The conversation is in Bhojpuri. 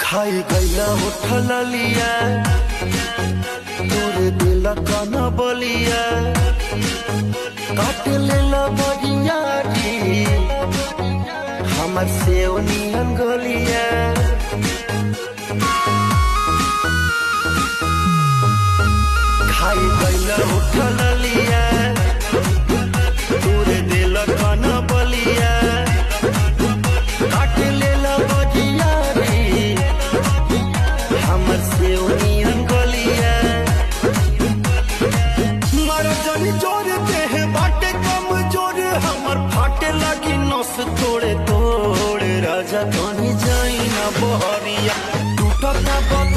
खाई गैला उठल लिया तोरे दिल काना बलिया काट लेला बगिया हमर से नियन गलिया खाई गैला उठल लिया तोरे दिल काना बलिया काट लेला बगिया हमर से नियन गलिया मर जनी जोर देह बाटे कम जोर हमर फाटे लगी नस तोड़े तोड़े राजा कहीं जाई ना बहरिया टूटता बग